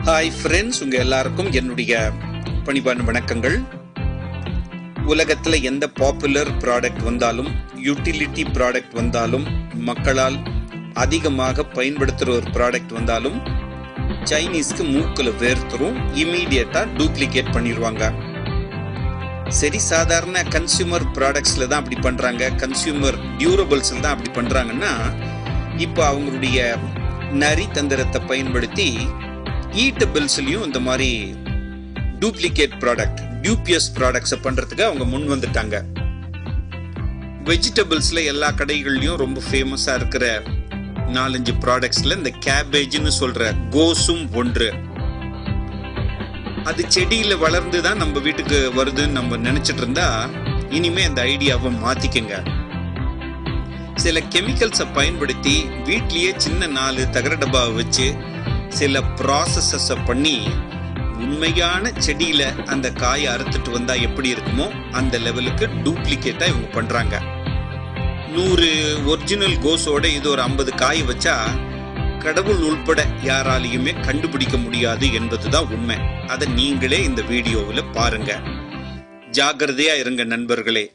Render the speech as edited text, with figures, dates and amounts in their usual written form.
Hi friends, உங்கள் எல்லாருக்கும் என்னுடைய பணிவான வணக்கங்கள். உலகத்தில் எந்த பாப்புலர் ப்ராடக்ட் வந்தாலும், யூட்டிலிட்டி ப்ராடக்ட் வந்தாலும், மக்களால் அதிகமாக பயன்படுத்துகிற ஒரு ப்ராடக்ட் வந்தாலும் சைனீஸ்க்கு மூக்கில் வேர்த்துரும், இமீடியட்டாக டூப்ளிகேட் பண்ணிடுவாங்க. சரி, சாதாரண கன்சியூமர் ப்ராடக்ட்ஸில் தான் அப்படி பண்ணுறாங்க, கன்சியூமர் டியூரபிள்ஸில் தான் அப்படி பண்ணுறாங்கன்னா, இப்போ அவங்களுடைய நரி தந்திரத்தை பயன்படுத்தி ஈட்டபிள்ஸ்லையும் இந்த மாதிரி டூப்ளிகேட் ப்ராடக்ட், டியூபியஸ் ப்ராடக்ட்ஸை பண்ணுறதுக்கு அவங்க முன் வந்துட்டாங்க. வெஜிடபிள்ஸில் எல்லா கடைகள்லையும் ரொம்ப ஃபேமஸாக இருக்கிற 4-5 ப்ராடக்ட்ஸில் இந்த கேபேஜ்னு சொல்கிற கோஸும் ஒன்று. அது செடியில் வளர்ந்து தான் நம்ம வீட்டுக்கு வருதுன்னு நம்ம நினச்சிட்டு இருந்தா இனிமே அந்த ஐடியாவை மாற்றிக்கங்க. சில கெமிக்கல்ஸை பயன்படுத்தி வீட்லேயே சின்ன 4 தகர டப்பாவை வச்சு சில ப்ராசஸஸை பண்ணி உண்மையான செடியில அந்த காயை அறுத்துட்டு வந்தா எப்படி இருக்குமோ அந்த லெவலுக்கு டூப்ளிகேட்டா இவங்க பண்றாங்க. 100 ஒரிஜினல் கோஸோட இது ஒரு 50 காய் வச்சா கடவுள் உள்பட யாராலையுமே கண்டுபிடிக்க முடியாது என்பதுதான் உண்மை. அதை நீங்களே இந்த வீடியோவில் பாருங்க. ஜாக்கிரதையா இருங்க நண்பர்களே.